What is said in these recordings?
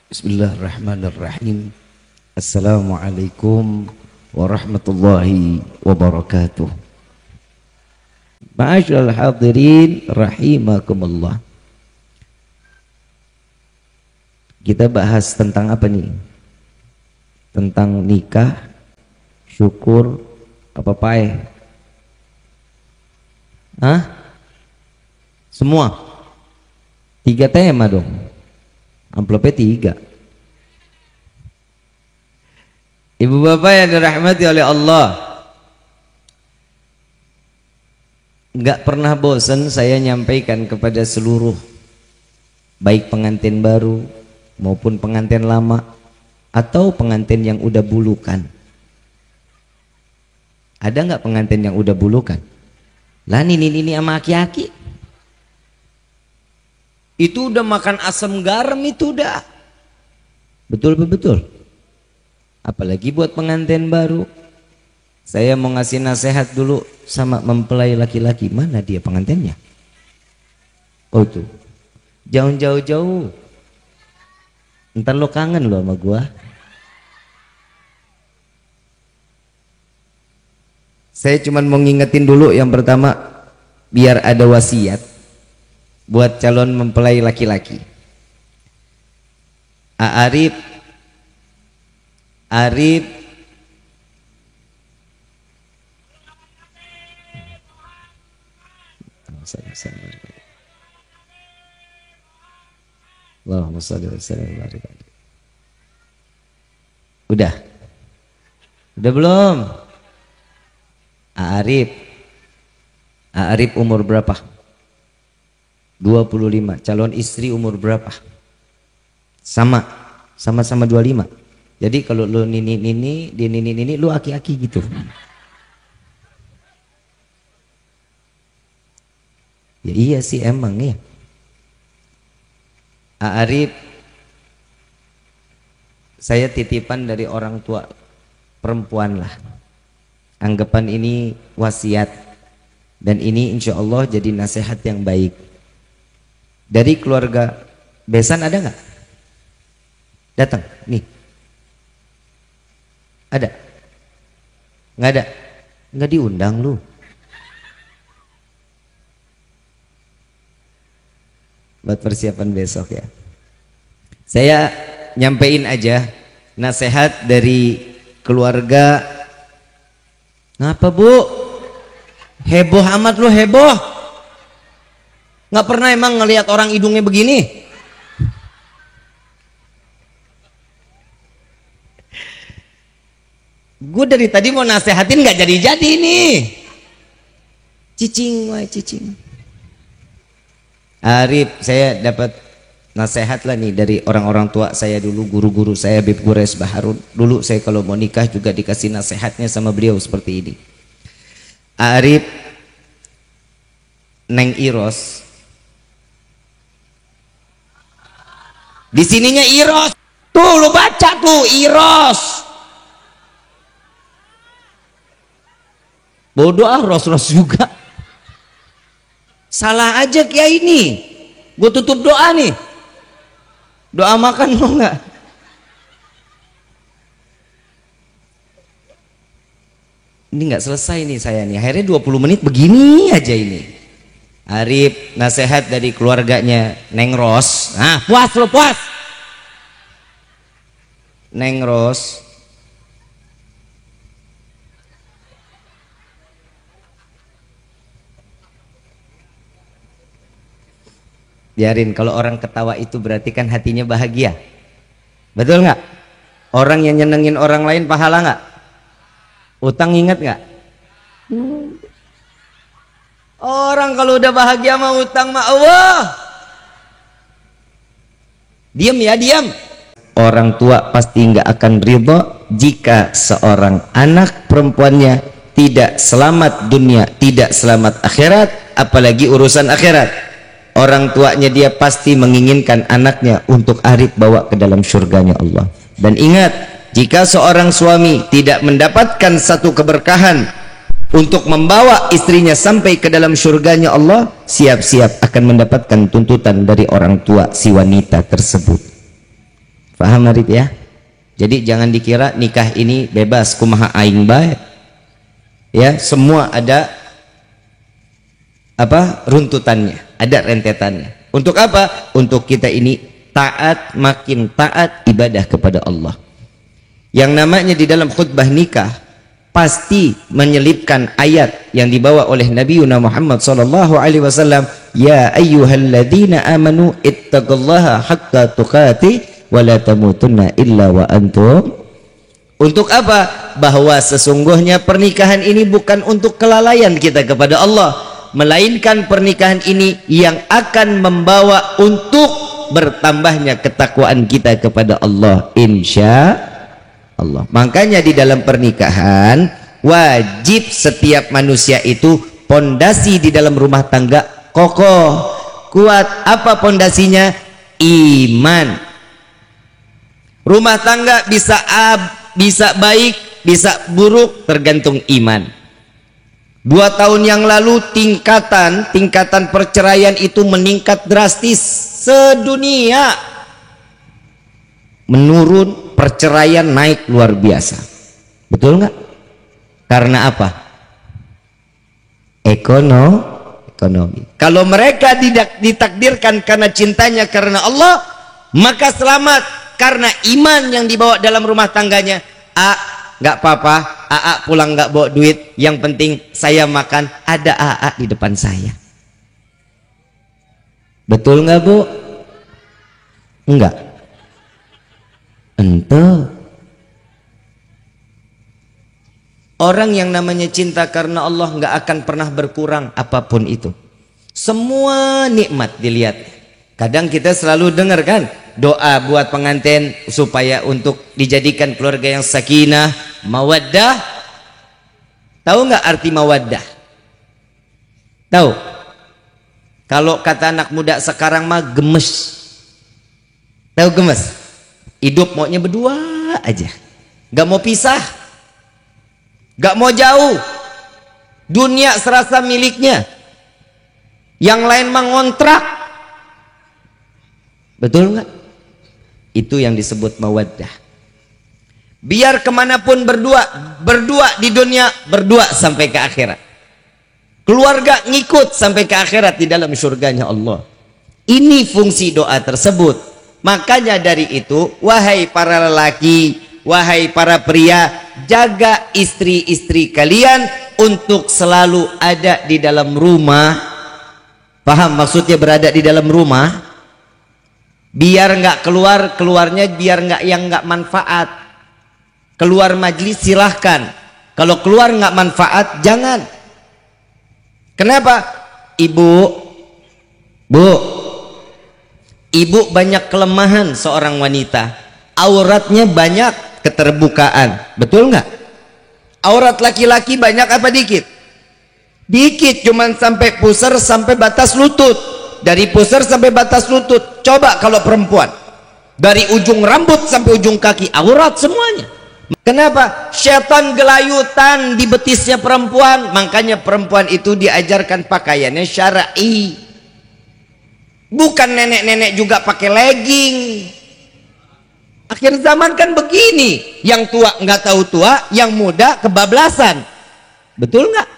Bismillahirrahmanirrahim. Assalamualaikum warahmatullahi wabarakatuh. Ma'asyiral hadirin rahimakumullah. Kita bahas tentang apa nih? Tentang nikah, syukur, apa pae? Hah? Semua? 3 tema dong. Amplopnya 3. Ibu bapak yang dirahmati oleh Allah, nggak pernah bosan saya nyampaikan kepada seluruh baik pengantin baru maupun pengantin lama atau pengantin yang udah bulukan. Ada nggak pengantin yang udah bulukan? Lah ini sama aki-aki itu udah makan asam garam, itu udah betul. Apalagi buat pengantin baru. Saya mau ngasih nasihat dulu sama mempelai laki-laki. Mana dia pengantinnya? Oh tuh, jauh. Ntar lo kangen lo sama gua. Saya cuman mau ngingetin dulu yang pertama, biar ada wasiat buat calon mempelai laki-laki. Arif Allahumma shalli wa sallim. Udah belum? Arif umur berapa? 25. Calon istri umur berapa? Sama-sama 25. Jadi kalau lu nini lu aki-aki gitu. Ya iya sih emang ya. Arif, saya titipan dari orang tua perempuan lah. Anggapan ini wasiat dan ini insya Allah jadi nasihat yang baik. Dari keluarga besan ada nggak? Datang nih. Ada? Nggak ada? Nggak diundang lu. Buat persiapan besok ya. Saya nyampein aja nasihat dari keluarga. Ngapa bu? Heboh amat lu, heboh. Nggak pernah emang ngelihat orang hidungnya begini? Gue dari tadi mau nasehatin nggak jadi-jadi nih. Cicing. Arif, saya dapat nasihat lah nih dari orang-orang tua saya dulu, guru-guru saya, Habib Gures Baharun. Dulu saya kalau mau nikah juga dikasih nasihatnya sama beliau seperti ini. Arif, Neng Iros. Di sininya Iros. Tuh lu baca tuh Iros. Bodoh Ros juga. Salah aja kiai ini. Gue tutup doa nih. Doa makan mau nggak? Ini nggak selesai nih saya nih. Akhirnya 20 menit begini aja ini. Arif, nasihat dari keluarganya Neng Ros. Nah, puas lo, puas. Neng Ros, biarin, kalau orang ketawa itu berarti kan hatinya bahagia. Betul nggak? Orang yang nyenengin orang lain pahala nggak? Utang ingat nggak? Orang kalau udah bahagia mah utang mah Allah. Diam ya, diam. Orang tua pasti nggak akan ridho jika seorang anak perempuannya tidak selamat dunia, tidak selamat akhirat, apalagi urusan akhirat. Orang tuanya dia pasti menginginkan anaknya untuk Arif bawa ke dalam surganya Allah. Dan ingat, jika seorang suami tidak mendapatkan satu keberkahan untuk membawa istrinya sampai ke dalam surganya Allah, siap-siap akan mendapatkan tuntutan dari orang tua si wanita tersebut. Paham Arif ya? Jadi jangan dikira nikah ini bebas kumaha aing bae. Ya, semua ada apa? Runtutannya, ada rentetannya. Untuk apa? Untuk kita ini taat, makin taat ibadah kepada Allah. Yang namanya di dalam khutbah nikah pasti menyelipkan ayat yang dibawa oleh Nabi Muhammad sallallahu alaihi wasallam, ya ayyuhalladzina amanu ittaqullaha haqqa tuqatih wa la tamutunna illa wa antum. Untuk apa? Bahwa sesungguhnya pernikahan ini bukan untuk kelalaian kita kepada Allah, melainkan pernikahan ini yang akan membawa untuk bertambahnya ketakwaan kita kepada Allah, insya Allah. Makanya di dalam pernikahan wajib setiap manusia itu pondasi di dalam rumah tangga kokoh, kuat. Apa pondasinya? Iman. Rumah tangga bisa baik, bisa buruk, tergantung iman. 2 tahun yang lalu tingkatan perceraian itu meningkat drastis sedunia, menurun, perceraian naik luar biasa. Betul nggak? Karena apa? Ekonomi. Kalau mereka tidak ditakdirkan karena cintanya karena Allah, maka selamat. Karena iman yang dibawa dalam rumah tangganya. Nggak apa-apa, pulang nggak bawa duit, yang penting saya makan, ada di depan saya. Betul nggak Bu? Enggak. Ente. Orang yang namanya cinta karena Allah nggak akan pernah berkurang apapun itu. Semua nikmat dilihat. Kadang kita selalu dengar kan doa buat pengantin supaya untuk dijadikan keluarga yang sakinah, mawaddah. Tahu nggak arti mawaddah? Tahu? Kalau kata anak muda sekarang mah gemes. Tahu gemes? Hidup maunya berdua aja, nggak mau pisah, nggak mau jauh. Dunia serasa miliknya, yang lain mah ngontrak. Betul nggak? Itu yang disebut mawaddah. Biar kemanapun berdua di dunia, berdua sampai ke akhirat. Keluarga ngikut sampai ke akhirat di dalam surganya Allah. Ini fungsi doa tersebut. Makanya dari itu, wahai para lelaki, wahai para pria, jaga istri-istri kalian untuk selalu ada di dalam rumah. Paham maksudnya berada di dalam rumah? Biar nggak keluarnya biar nggak manfaat. Keluar majlis silahkan, kalau keluar nggak manfaat jangan. Kenapa? Ibu banyak kelemahan seorang wanita, auratnya banyak keterbukaan, betul nggak? Aurat laki-laki banyak apa dikit? Dikit, cuman sampai pusar, sampai batas lutut. Dari pusar sampai batas lutut. Coba kalau perempuan, dari ujung rambut sampai ujung kaki aurat semuanya. Kenapa? Syaitan gelayutan di betisnya perempuan. Makanya perempuan itu diajarkan pakaiannya syar'i. Bukan nenek-nenek juga pakai legging. Akhir zaman kan begini, yang tua nggak tahu tua, yang muda kebablasan. Betul nggak?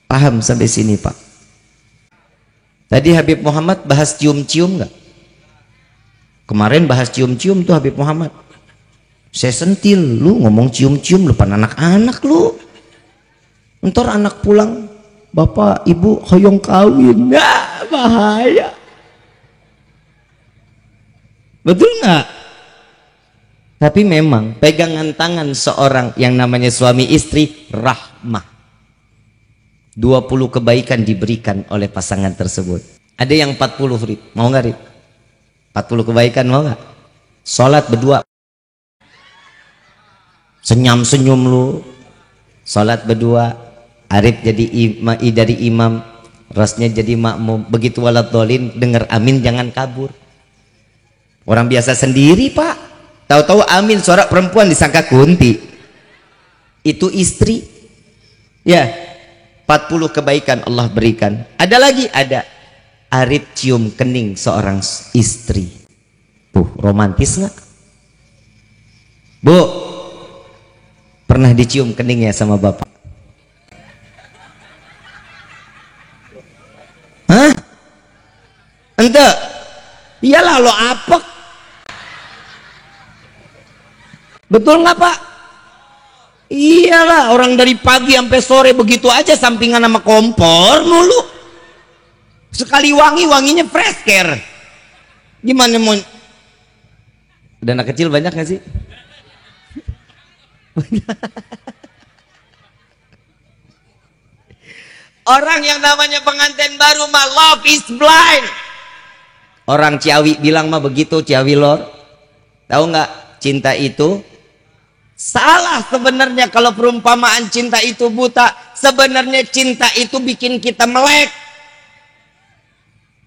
Paham sampai sini Pak? Tadi Habib Muhammad bahas cium-cium nggak? Kemarin bahas cium-cium tuh Habib Muhammad. Saya sentil, lu ngomong cium-cium depan anak-anak lu. Ntar anak pulang, bapak ibu hoyong kawin, nah, bahaya. Betul nggak? Tapi memang pegangan tangan seorang yang namanya suami istri rahmah. 20 kebaikan diberikan oleh pasangan tersebut. Ada yang 40 Rib. Mau nggak Rib? 40 kebaikan mau nggak? Sholat berdua, senyum-senyum lu. Sholat berdua, Arif jadi dari imam, rasnya jadi makmum. Begitu walad dolin, dengar amin jangan kabur. Orang biasa sendiri Pak, tahu-tahu amin suara perempuan disangka kunti. Itu istri. Ya, 40 kebaikan Allah berikan. Ada lagi? Ada. Arif cium kening seorang istri. Tuh, romantis nggak? Bu, pernah dicium keningnya sama bapak? Hah? Ente? Iyalah lo apek. Betul nggak Pak? Iyalah, orang dari pagi sampai sore begitu aja sampingan sama kompor mulu. Sekali wangi, wanginya fresh care. Gimana mau? Udah anak kecil banyak gak sih? Orang yang namanya pengantin baru mah love is blind. Orang Ciawi bilang mah begitu, Ciawi lor. Tahu nggak? Cinta itu salah sebenarnya. Kalau perumpamaan cinta itu buta, sebenarnya cinta itu bikin kita melek.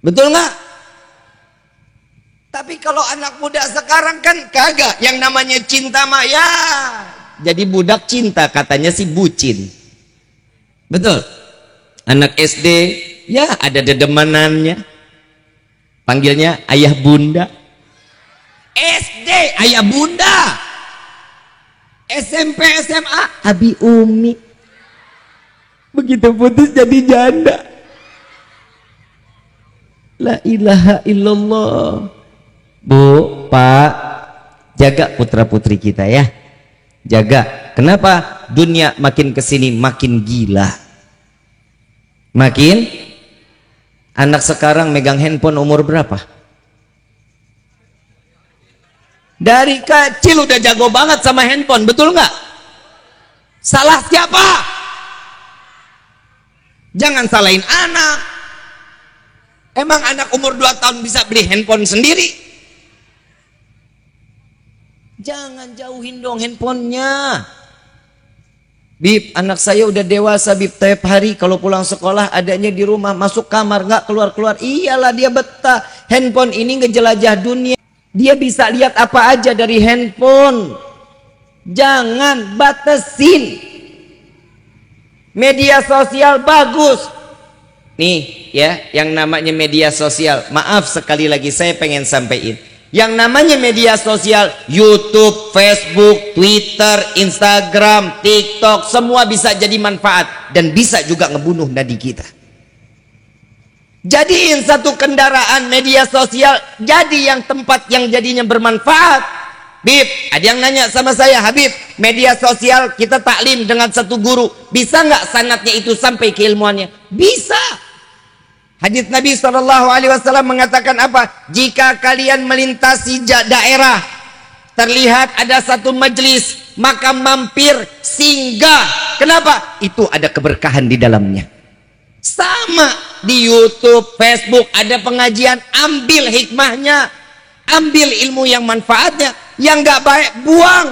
Betul nggak? Tapi kalau anak muda sekarang kan kagak. Yang namanya cinta mah ya jadi budak cinta, katanya sih bucin. Betul. Anak SD ya ada dedemanannya, panggilnya ayah bunda. SD ayah bunda, SMP SMA abi umi. Begitu putus jadi janda. La ilaha illallah. Bu, Pak, jaga putra putri kita ya, jaga. Kenapa? Dunia makin kesini makin gila. Makin. Anak sekarang megang handphone umur berapa? Dari kecil udah jago banget sama handphone, betul nggak? Salah siapa? Jangan salahin anak. Emang anak umur 2 tahun bisa beli handphone sendiri? Jangan jauhin dong handphonenya. Bib, anak saya udah dewasa Bib, tiap hari kalau pulang sekolah adanya di rumah, masuk kamar nggak keluar-keluar. Iyalah dia betah. Handphone ini ngejelajah dunia. Dia bisa lihat apa aja dari handphone. Jangan batasin. Media sosial bagus. Nih ya, yang namanya media sosial. Maaf sekali lagi saya pengen sampaikan. Yang namanya media sosial, YouTube, Facebook, Twitter, Instagram, TikTok, semua bisa jadi manfaat dan bisa juga ngebunuh nadi kita. Jadiin satu kendaraan media sosial jadi yang tempat yang jadinya bermanfaat. Bib, ada yang nanya sama saya, Habib, media sosial kita taklim dengan satu guru, bisa nggak sanatnya itu sampai keilmuannya? Bisa. Hadits Nabi SAW mengatakan apa? Jika kalian melintasi daerah, terlihat ada satu majelis, maka mampir, singgah. Kenapa? Itu ada keberkahan di dalamnya. Sama di YouTube, Facebook ada pengajian, ambil hikmahnya, ambil ilmu yang manfaatnya. Yang nggak baik buang.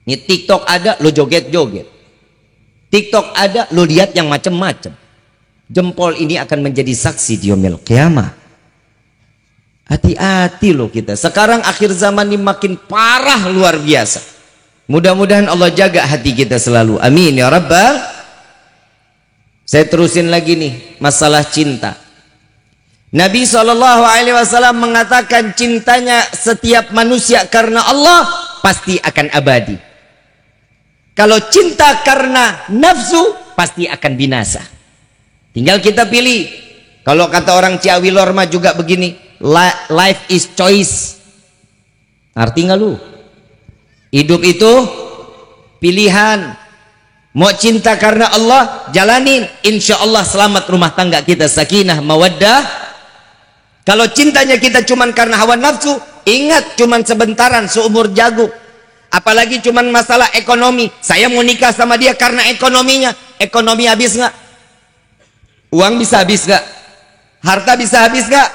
Ini TikTok ada, lo joget-joget. TikTok ada, lo lihat yang macam-macam. Jempol ini akan menjadi saksi di yaumil qiyamah. Hati-hati loh kita. Sekarang akhir zaman ini makin parah luar biasa. Mudah-mudahan Allah jaga hati kita selalu. Amin ya rabbal. Saya terusin lagi nih masalah cinta. Nabi SAW mengatakan cintanya setiap manusia karena Allah pasti akan abadi. Kalau cinta karena nafsu pasti akan binasa. Tinggal kita pilih. Kalau kata orang Ciawi Lorma juga begini, life is choice. Arti nggak lu? Hidup itu pilihan. Mau cinta karena Allah, jalanin. Insya Allah selamat rumah tangga kita, sakinah, mawaddah. Kalau cintanya kita cuman karena hawa nafsu, ingat cuman sebentaran, seumur jagung. Apalagi cuman masalah ekonomi. Saya mau nikah sama dia karena ekonominya. Ekonomi habis nggak? Uang bisa habis gak? Harta bisa habis gak?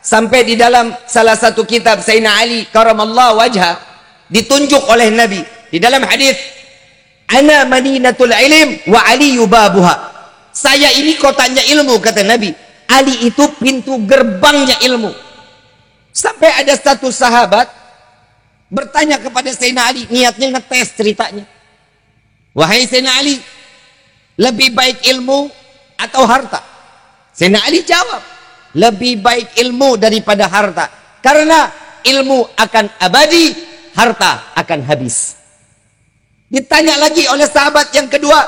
Sampai di dalam salah satu kitab Sayyidina Ali karamallahu wajha ditunjuk oleh Nabi di dalam hadis, ana madinatul ilm wa ali yubabuha. Saya ini kotanya ilmu, kata Nabi. Ali itu pintu gerbangnya ilmu. Sampai ada satu sahabat bertanya kepada Sayyidina Ali, niatnya ngetes ceritanya. Wahai Sayyidina Ali, lebih baik ilmu atau harta? Sayyidina Ali jawab, lebih baik ilmu daripada harta, karena ilmu akan abadi, harta akan habis. Ditanya lagi oleh sahabat yang kedua,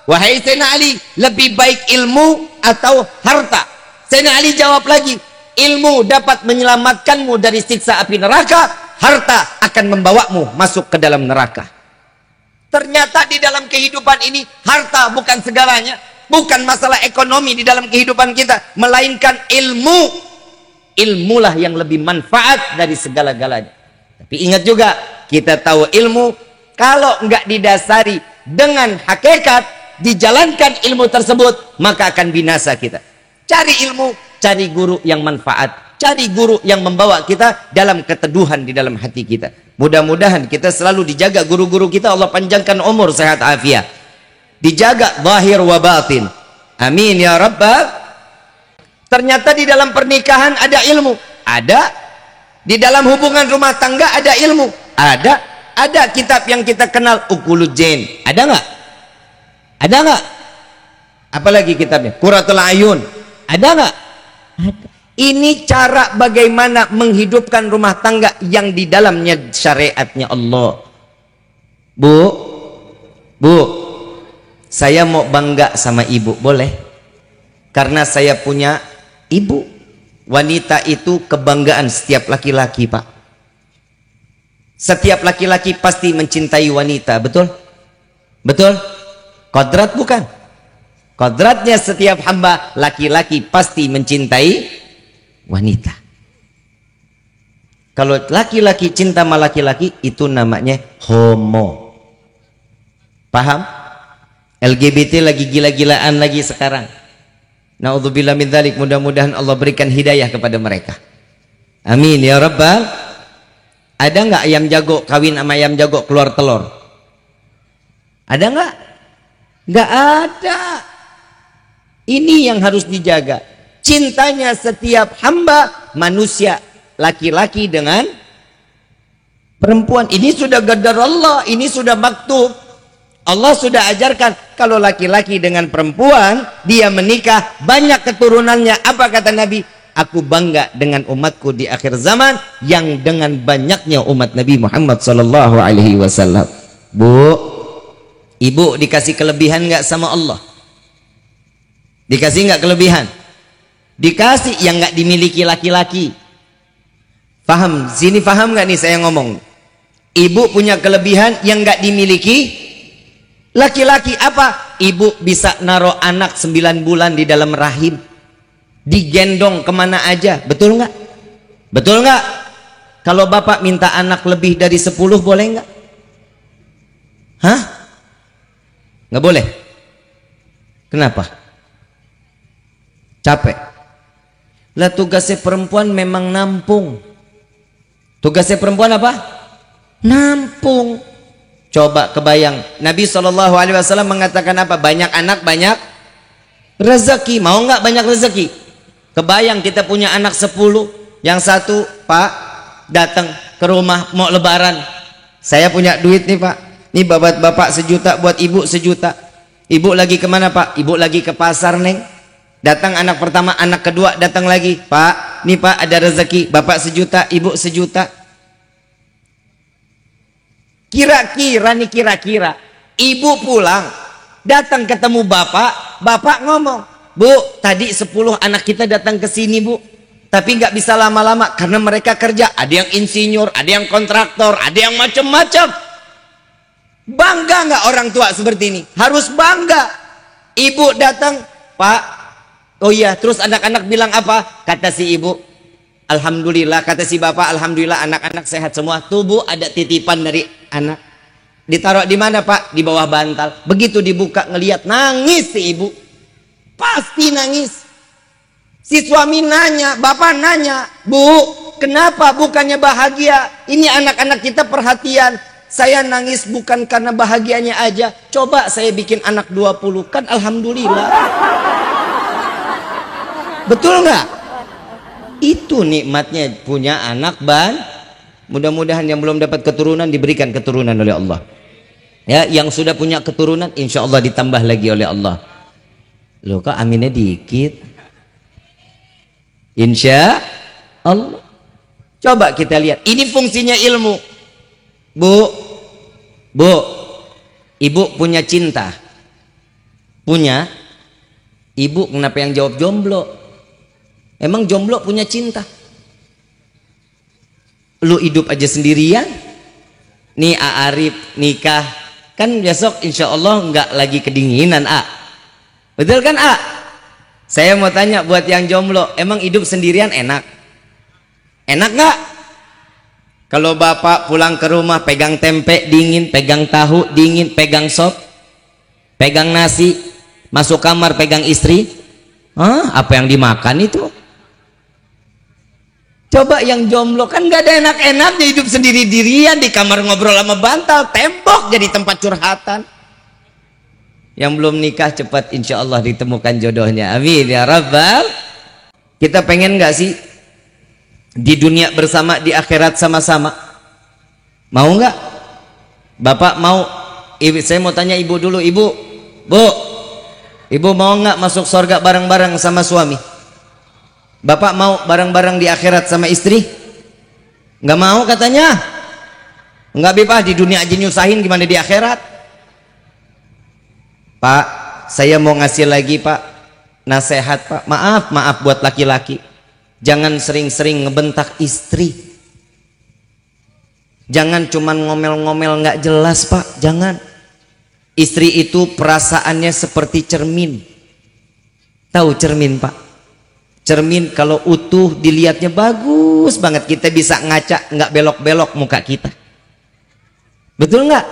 wahai Sayyidina Ali, lebih baik ilmu atau harta? Sayyidina Ali jawab lagi, ilmu dapat menyelamatkanmu dari siksa api neraka, harta akan membawamu masuk ke dalam neraka. Ternyata di dalam kehidupan ini harta bukan segalanya, bukan masalah ekonomi di dalam kehidupan kita, melainkan ilmu. Ilmulah yang lebih manfaat dari segala-galanya. Tapi ingat juga, kita tahu ilmu kalau enggak didasari dengan hakikat, dijalankan ilmu tersebut, maka akan binasa kita. Cari ilmu, cari guru yang manfaat, cari guru yang membawa kita dalam keteduhan di dalam hati kita. Mudah-mudahan kita selalu dijaga guru-guru kita, Allah panjangkan umur, sehat afiat, dijaga zahir wa batin. Amin ya rabbal. Ternyata di dalam pernikahan ada ilmu, ada. Di dalam hubungan rumah tangga ada ilmu, ada. Ada kitab yang kita kenal, Ukulujain, ada nggak? Ada nggak? Apalagi kitabnya, Qurratul Ayun, ada nggak? Ada. Ini cara bagaimana menghidupkan rumah tangga yang di dalamnya syariatnya Allah. Bu, saya mau bangga sama ibu, boleh? Karena saya punya ibu. Wanita itu kebanggaan setiap laki-laki, Pak. Setiap laki-laki pasti mencintai wanita, betul? Betul? Kodrat bukan? Kodratnya setiap hamba laki-laki pasti mencintai wanita. Kalau laki-laki cinta sama laki-laki, itu namanya homo. Paham? LGBT lagi gila-gilaan lagi sekarang. Na'udzubillah min dzalik, mudah-mudahan Allah berikan hidayah kepada mereka. Amin ya rabbal. Ada nggak ayam jago kawin sama ayam jago keluar telur? Ada nggak? Nggak ada. Ini yang harus dijaga. Cintanya setiap hamba manusia laki-laki dengan perempuan. Ini sudah qadar Allah, ini sudah maktub. Allah sudah ajarkan kalau laki-laki dengan perempuan dia menikah banyak keturunannya. Apa kata Nabi? Aku bangga dengan umatku di akhir zaman yang dengan banyaknya umat Nabi Muhammad sallallahu alaihi wasallam. Bu, ibu dikasih kelebihan nggak sama Allah? Dikasih nggak kelebihan? Dikasih yang nggak dimiliki laki-laki. Paham? Sini paham nggak nih saya ngomong? Ibu punya kelebihan yang nggak dimiliki laki-laki. Apa? Ibu bisa naruh anak 9 bulan di dalam rahim, digendong kemana aja, betul nggak? Betul nggak? Kalau bapak minta anak lebih dari 10 boleh nggak? Hah? Nggak boleh. Kenapa? Capek. Lah tugasnya perempuan memang nampung. Tugasnya perempuan apa? Nampung. Coba kebayang, Nabi SAW mengatakan apa? Banyak anak banyak rezeki. Mau nggak banyak rezeki? Kebayang kita punya anak 10, yang satu, Pak, datang ke rumah mau lebaran. Saya punya duit nih, Pak. Nih bapak sejuta, buat ibu sejuta. Ibu lagi kemana, Pak? Ibu lagi ke pasar, Neng. Datang anak pertama, anak kedua datang lagi. Pak, nih Pak ada rezeki. Bapak sejuta, ibu sejuta. Kira-kira ibu pulang, datang ketemu bapak, bapak ngomong, Bu, tadi 10 anak kita datang ke sini, Bu. Tapi nggak bisa lama-lama karena mereka kerja. Ada yang insinyur, ada yang kontraktor, ada yang macam-macam. Bangga nggak orang tua seperti ini? Harus bangga. Ibu datang, Pak. Oh iya, terus anak-anak bilang apa? Kata si ibu, alhamdulillah. Kata si bapak, alhamdulillah anak-anak sehat semua. Tuh Bu, ada titipan dari anak. Ditaruh di mana, Pak? Di bawah bantal. Begitu dibuka ngelihat, nangis si ibu. Pasti nangis. Si suami nanya, bapak nanya, Bu, kenapa bukannya bahagia? Ini anak-anak kita perhatian. Saya nangis bukan karena bahagianya aja. Coba saya bikin anak 20, kan alhamdulillah. Betul nggak? Itu nikmatnya punya anak mudah-mudahan yang belum dapat keturunan diberikan keturunan oleh Allah. Ya, yang sudah punya keturunan insya Allah ditambah lagi oleh Allah. Loh kok aminnya dikit? Insya Allah. Coba kita lihat, ini fungsinya ilmu. Bu, ibu punya cinta? Punya? Ibu kenapa yang jawab jomblo? Emang jomblo punya cinta? Lu hidup aja sendirian? Nih Arif nikah, kan besok insya Allah nggak lagi kedinginan, betul kan, Saya mau tanya buat yang jomblo, emang hidup sendirian enak? Enak nggak? Kalau bapak pulang ke rumah pegang tempe dingin, pegang tahu dingin, pegang sop, pegang nasi, masuk kamar pegang istri, apa yang dimakan itu? Coba yang jomblo, kan nggak ada enak-enaknya, hidup sendiri-dirian di kamar ngobrol sama bantal, tembok jadi tempat curhatan. Yang belum nikah cepat insya Allah ditemukan jodohnya, amin ya rabbal. Kita pengen nggak sih di dunia bersama, di akhirat sama-sama? Mau nggak? Bapak mau? Saya mau tanya ibu dulu, ibu mau nggak masuk surga bareng-bareng sama suami? Bapak mau bareng-bareng di akhirat sama istri? Nggak mau katanya. Nggak bebas, di dunia aja nyusahin, gimana di akhirat? Pak, saya mau ngasih lagi Pak nasihat Pak. Maaf buat laki-laki, jangan sering-sering ngebentak istri. Jangan cuman ngomel-ngomel nggak jelas Pak, jangan. Istri itu perasaannya seperti cermin. Tahu cermin Pak? Cermin kalau utuh dilihatnya bagus banget, kita bisa ngaca, nggak belok-belok muka kita. Betul nggak?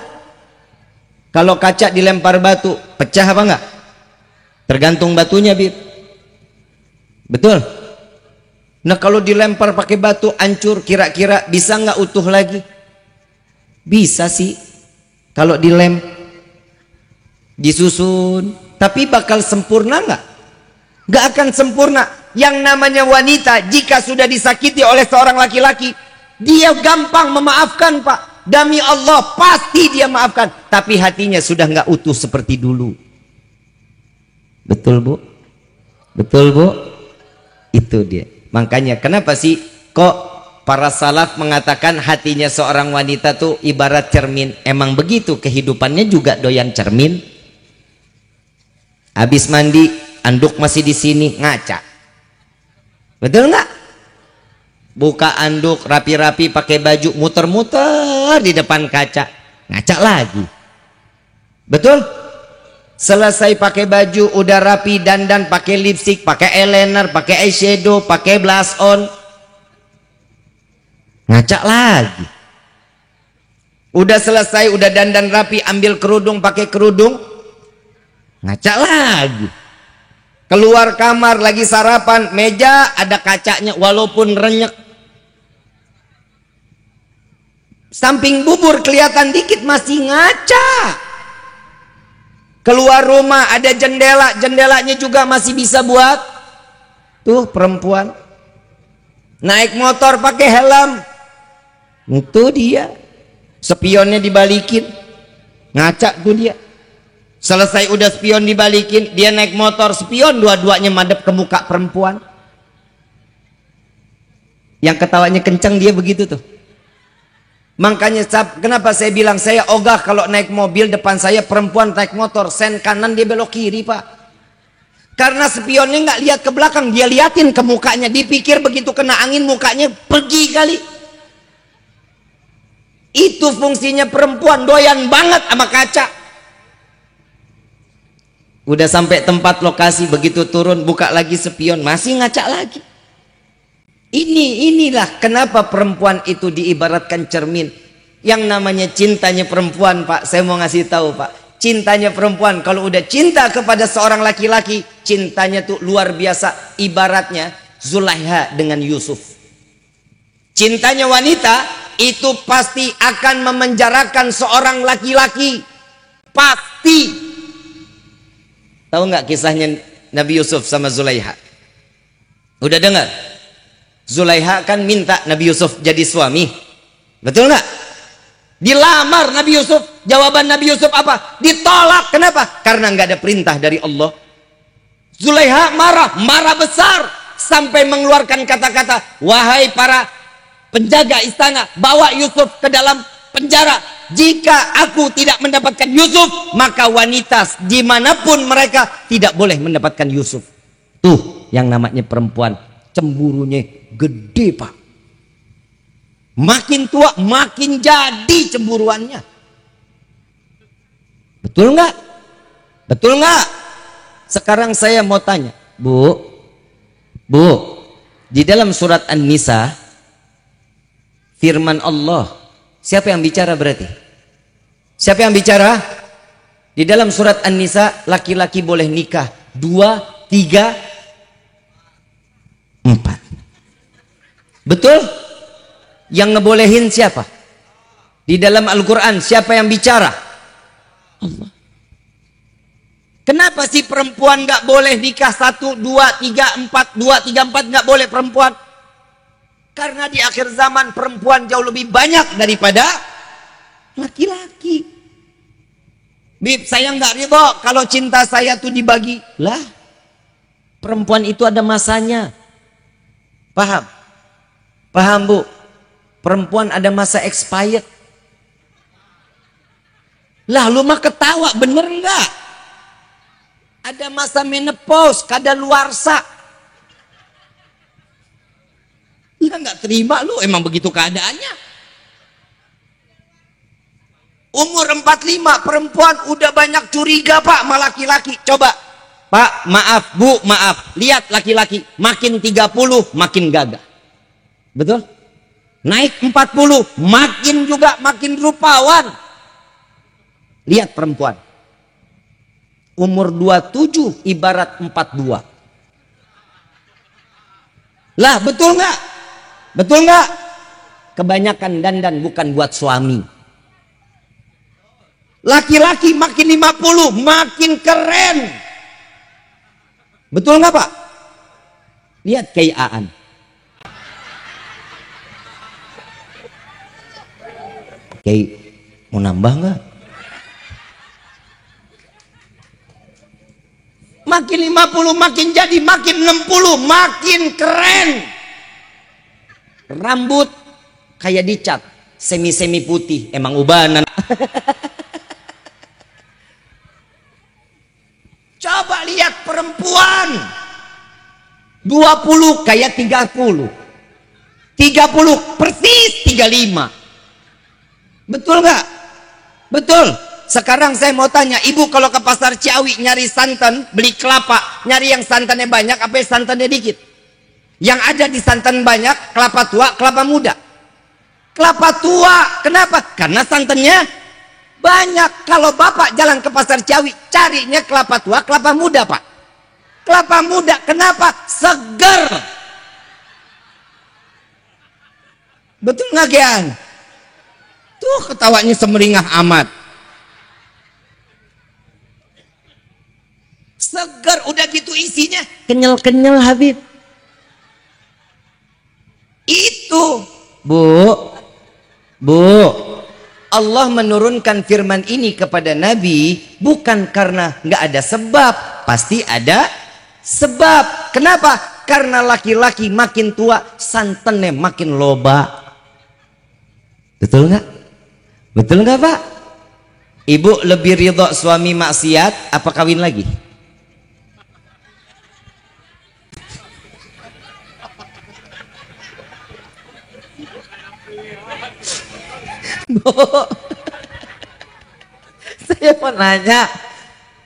Kalau kaca dilempar batu, pecah apa enggak? Tergantung batunya, Bib. Betul? Nah, kalau dilempar pakai batu hancur, kira-kira bisa nggak utuh lagi? Bisa sih. Kalau dilem, disusun. Tapi bakal sempurna nggak? Nggak akan sempurna. Yang namanya wanita, jika sudah disakiti oleh seorang laki-laki, dia gampang memaafkan, Pak. Demi Allah pasti dia maafkan, tapi hatinya sudah nggak utuh seperti dulu. Betul Bu? Betul Bu? Itu dia. Makanya kenapa sih kok para salaf mengatakan hatinya seorang wanita tuh ibarat cermin? Emang begitu, kehidupannya juga doyan cermin. Habis mandi, anduk masih di sini, ngaca. Betul nggak? Buka anduk rapi-rapi, pakai baju, muter-muter di depan kaca, ngaca lagi. Betul? Selesai pakai baju, udah rapi, dandan, pakai lipstick, pakai eyeliner, pakai eyeshadow, pakai blush on, ngaca lagi. Udah selesai, udah dandan rapi, ambil kerudung, pakai kerudung, ngaca lagi. Keluar kamar lagi sarapan, meja ada kacanya walaupun renyek. Samping bubur kelihatan dikit masih ngaca. Keluar rumah ada jendela, jendelanya juga masih bisa buat. Tuh perempuan. Naik motor pakai helm. Itu dia. Spionnya dibalikin. Ngaca tuh dia. Selesai udah spion dibalikin, dia naik motor, spion dua-duanya madep ke muka perempuan. Yang ketawanya kencang dia begitu tuh. Makanya kenapa saya bilang saya ogah kalau naik mobil depan saya perempuan naik motor, sen kanan dia belok kiri Pak. Karena spionnya nggak lihat ke belakang, dia liatin ke mukanya, dipikir begitu kena angin mukanya pergi kali. Itu fungsinya perempuan, doyan banget sama kaca. Udah sampai tempat lokasi, begitu turun buka lagi spion, masih ngaca lagi. Inilah kenapa perempuan itu diibaratkan cermin. Yang namanya cintanya perempuan Pak, saya mau ngasih tahu Pak, cintanya perempuan kalau udah cinta kepada seorang laki-laki, cintanya tuh luar biasa. Ibaratnya Zulaiha dengan Yusuf. Cintanya wanita itu pasti akan memenjarakan seorang laki-laki, pasti. Tahu nggak kisahnya Nabi Yusuf sama Zulaiha? Udah dengar? Zulaiha kan minta Nabi Yusuf jadi suami, betul nggak? Dilamar Nabi Yusuf, jawaban Nabi Yusuf apa? Ditolak. Kenapa? Karena nggak ada perintah dari Allah. Zulaiha marah besar, sampai mengeluarkan kata-kata, wahai para penjaga istana, bawa Yusuf ke dalam penjara. Jika aku tidak mendapatkan Yusuf, maka wanita dimanapun mereka tidak boleh mendapatkan Yusuf. Tuh yang namanya perempuan, cemburunya gede Pak. Makin tua makin jadi cemburuannya. Betul nggak? Betul nggak? Sekarang saya mau tanya, Bu, di dalam surat An-Nisa firman Allah, siapa yang bicara berarti? Siapa yang bicara? Di dalam surat An-Nisa laki-laki boleh nikah 2, 3, 4. Betul? Yang ngebolehin siapa? Di dalam Al-Quran siapa yang bicara? Allah. Kenapa sih perempuan nggak boleh nikah 1, 2, 3, 4, 2, 3, 4 nggak boleh perempuan? Karena di akhir zaman perempuan jauh lebih banyak daripada laki-laki. Bib, saya nggak ridho kalau cinta saya tuh dibagi. Lah, perempuan itu ada masanya. Paham? Paham Bu? Perempuan ada masa expired. Lah lu mah ketawa, bener nggak? Ada masa menopause, kadaluarsa. Lah nggak terima lu, emang begitu keadaannya. Umur 45 perempuan udah banyak curiga Pak sama laki-laki. Coba Pak, maaf Bu, maaf. Lihat laki-laki makin 30 makin gagah. Betul? Naik 40 makin rupawan. Lihat perempuan. Umur 27 ibarat 42. Lah betul nggak? Betul nggak? Kebanyakan dandan bukan buat suami. Laki-laki makin 50 makin keren. Betul nggak Pak? Lihat kayak Aan. Kayak mau nambah nggak? Makin 50 makin jadi, makin 60 makin keren. Rambut kayak dicat semi-semi putih, emang ubanan. Coba lihat perempuan 20 kayak 30, 30 persis 35. Betul nggak? Betul. Sekarang saya mau tanya, ibu kalau ke pasar Ciawi nyari santan, beli kelapa, nyari yang santannya banyak apa yang santannya dikit? Yang ada di santan banyak, kelapa tua, kelapa muda. Kelapa tua, kenapa? Karena santannya banyak. Kalau bapak jalan ke pasar Ciawi, carinya kelapa tua, kelapa muda Pak. Kelapa muda, kenapa? Seger. Betul nggak Gian? Tuh ketawanya semeringah amat. Segar, udah gitu isinya kenyal-kenyal Habib. Itu Bu, Allah menurunkan firman ini kepada Nabi bukan karena nggak ada sebab, pasti ada sebab. Kenapa? Karena laki-laki makin tua santannya makin loba. Betul nggak? Betul nggak Pak? Ibu lebih ridho suami maksiat apa kawin lagi? Saya mau nanya,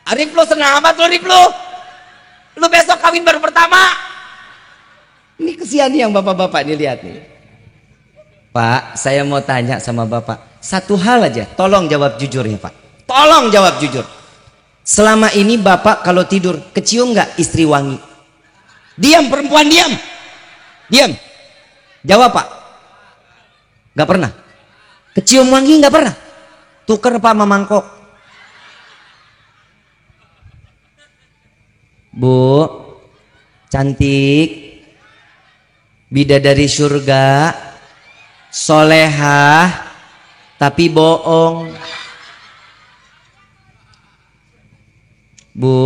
Arif lo senang amat lo, Arif lo besok kawin baru pertama. Ini kesian nih yang bapak-bapak nih, lihat nih. Pak, saya mau tanya sama bapak satu hal aja, tolong jawab jujur ya Pak, tolong jawab jujur. Selama ini bapak kalau tidur kecium nggak istri wangi? Diam perempuan, diam, diam. Jawab Pak. Nggak pernah. Kecium wangi nggak pernah. Tuker Pak sama mangkok. Bu, cantik, bidadari surga, solehah, tapi bohong. Bu,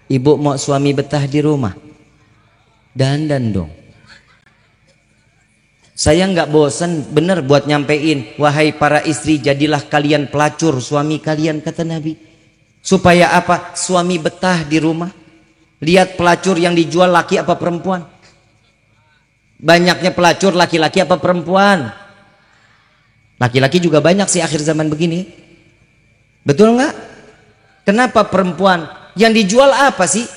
ibu mau suami betah di rumah? dandan dong. Saya nggak bosan bener buat nyampein, wahai para istri, jadilah kalian pelacur suami kalian, kata Nabi. Supaya apa? Suami betah di rumah. Lihat pelacur yang dijual laki apa perempuan? Banyaknya pelacur laki-laki apa perempuan? Laki-laki juga banyak sih akhir zaman begini. Betul nggak? Kenapa perempuan? Yang dijual apa sih?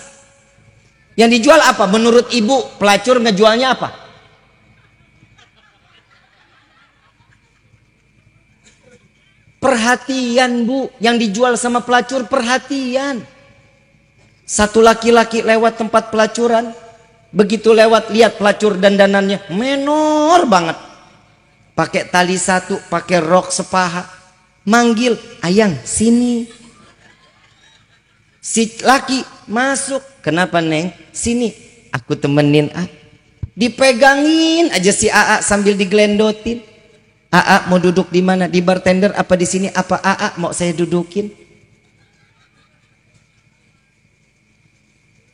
Yang dijual apa? Menurut ibu pelacur ngejualnya apa? Perhatian, Bu. Yang dijual sama pelacur perhatian. Satu laki-laki lewat tempat pelacuran, begitu lewat lihat pelacur dandanannya menor banget, pakai tali satu, pakai rok sepaha, manggil, ayang sini. Si laki masuk, kenapa neng? Sini, aku temenin. Dipegangin aja si AA sambil digelendotin. AA mau duduk di mana? Di bartender apa di sini? Apa AA mau saya dudukin?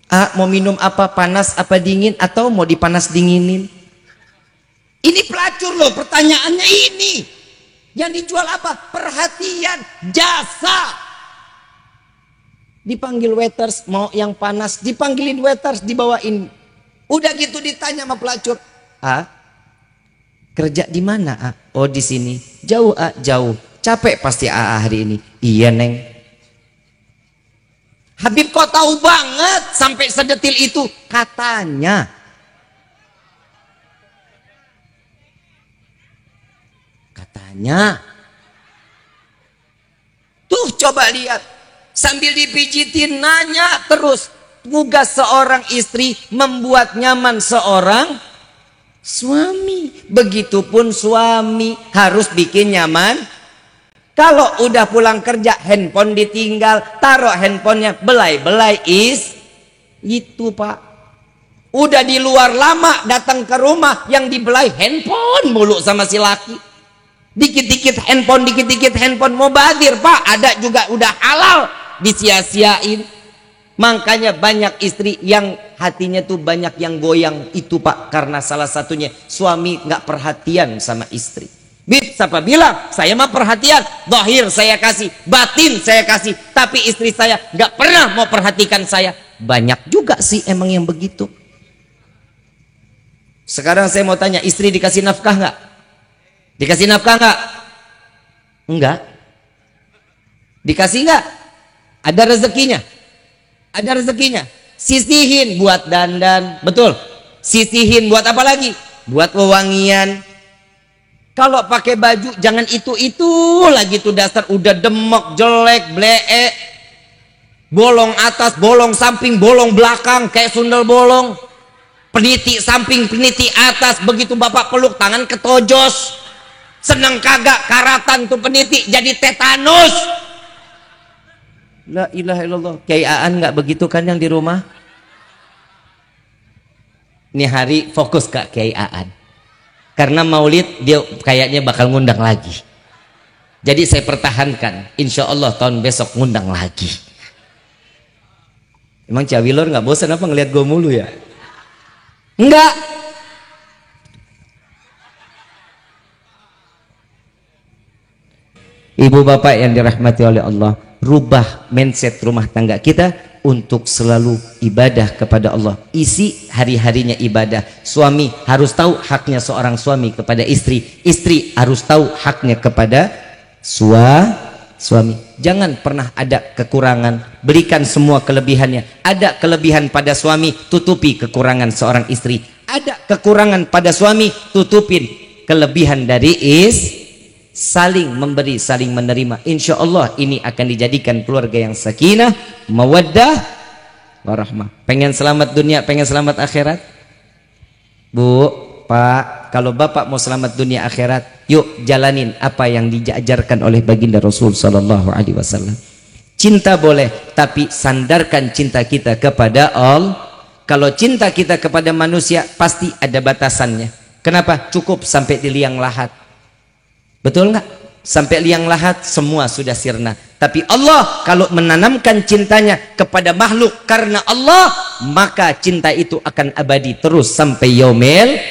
AA mau minum apa? Panas apa dingin? Atau mau dipanas dinginin? Ini pelacur loh, pertanyaannya ini. Yang dijual apa? Perhatian, jasa. Dipanggil waiters, mau yang panas, dipanggilin waiters, dibawain. Udah gitu ditanya sama pelacur, kerja di mana? Oh di sini. Jauh jauh. Capek pasti hari ini. Iya neng. Habib kok tahu banget sampai sedetil itu? Katanya. Tuh coba lihat, sambil dipijitin nanya terus. Tugas seorang istri membuat nyaman seorang suami. Begitupun suami harus bikin nyaman. Kalau udah pulang kerja handphone ditinggal, taruh handphonenya, belai-belai itu Pak. Udah di luar lama, datang ke rumah yang dibelai handphone mulu sama si laki. Dikit-dikit handphone, mau badir Pak. Ada juga udah halal, disia-siain. Makanya banyak istri yang hatinya tuh banyak yang goyang itu Pak, karena salah satunya suami nggak perhatian sama istri. Bib, siapa bilang saya mah perhatian? Zahir saya kasih, batin saya kasih, tapi istri saya nggak pernah mau perhatikan saya. Banyak juga sih emang yang begitu. Sekarang saya mau tanya, istri dikasih nafkah nggak? Dikasih nafkah nggak? Enggak. Dikasih nggak? Ada rezekinya? Ada rezekinya. Sisihin buat dandan, betul. Sisihin buat apa lagi? Buat wewangian. Kalau pakai baju jangan itu lagi tuh dasar udah demok, jelek, blee. Bolong atas, bolong samping, bolong belakang kayak sundel bolong. Peniti samping, peniti atas, begitu bapak peluk tangan ketojos. Seneng kagak karatan tuh peniti jadi tetanus. La ilaha illallah. Kiai Aan nggak begitu kan yang di rumah? Ini hari fokus ke Kiai Aan. Karena maulid dia kayaknya bakal ngundang lagi. Jadi saya pertahankan. Insya Allah tahun besok ngundang lagi. Emang Cawilor nggak bosan apa ngelihat gue mulu ya? Enggak. Ibu bapak yang dirahmati oleh Allah, rubah mindset rumah tangga kita untuk selalu ibadah kepada Allah. Isi hari-harinya ibadah. Suami harus tahu haknya seorang suami kepada istri. Istri harus tahu haknya kepada suami. Jangan pernah ada kekurangan, berikan semua kelebihannya. Ada kelebihan pada suami, tutupi kekurangan seorang istri. Ada kekurangan pada suami, tutupin kelebihan dari saling memberi, saling menerima. Insya Allah ini akan dijadikan keluarga yang sakinah, mawaddah, warahmah. Pengen selamat dunia, pengen selamat akhirat? Bu, Pak, kalau bapak mau selamat dunia akhirat, yuk jalanin apa yang diajarkan oleh baginda Rasul Sallallahu Alaihi Wasallam. Cinta boleh, tapi sandarkan cinta kita kepada Allah. Kalau cinta kita kepada manusia pasti ada batasannya. Kenapa? Cukup sampai di liang lahat. Betul nggak? sampai liang lahat semua sudah sirna. Tapi Allah kalau menanamkan cintanya kepada makhluk karena Allah, maka cinta itu akan abadi terus sampai yaumil.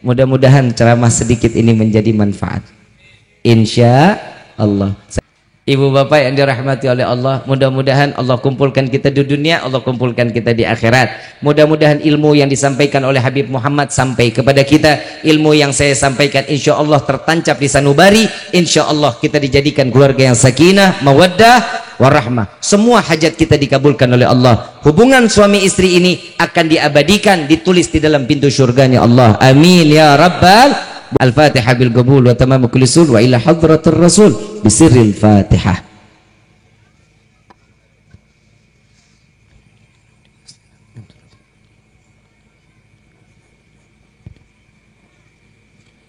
Mudah-mudahan ceramah sedikit ini menjadi manfaat, insya Allah. Ibu bapak yang dirahmati oleh Allah, mudah-mudahan Allah kumpulkan kita di dunia, Allah kumpulkan kita di akhirat. Mudah-mudahan ilmu yang disampaikan oleh Habib Muhammad sampai kepada kita, ilmu yang saya sampaikan insya Allah tertancap di sanubari. Insya Allah kita dijadikan keluarga yang sakinah, mawaddah, warahmah. Semua hajat kita dikabulkan oleh Allah. Hubungan suami istri ini akan diabadikan, ditulis di dalam pintu surganya Allah. Amin ya rabbal. Al-Fatihah bil qabul wa tamamu kulli sul wa ila hadratir rasul bisirril Fatihah.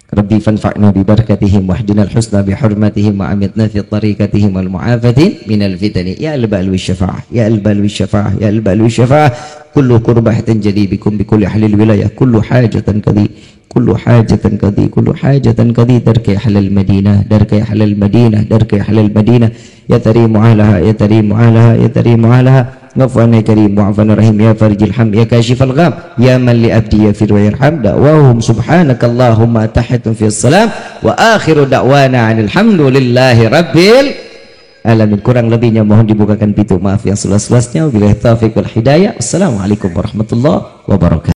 Rabbi fanfa'na bi barakatihim wahdina al-husna bi hurmatihim wa amitna fi tariqatihim wal mu'afatin minal fitani ya al-bal wa syafa'ah ya al-bal wa syafa'ah ya al-bal wa syafa'ah kullu qurbatin jadi bikum bi kulli ahlil wilayah kullu hajatan qadi كل حاجة قضي كل حاجة قضي درك أهل المدينة درك أهل المدينة درك أهل المدينة يا تريم علىها يا تريم علىها يا تريم علىها غفوان يا كريم وعفان رحيم يا فرج الحم يا كاشف الغام يا من لأبدي يغفر ويرحم دعواهم سبحانك اللهم تحت في السلام وآخر دعوانا عن الحمد لله رب العالمين. Kurang lebihnya mohon dibukakan pintu maaf yang seluas-luasnya. Wabillahi taufiq wal hidayah. Assalamualaikum warahmatullahi wabarakatuh.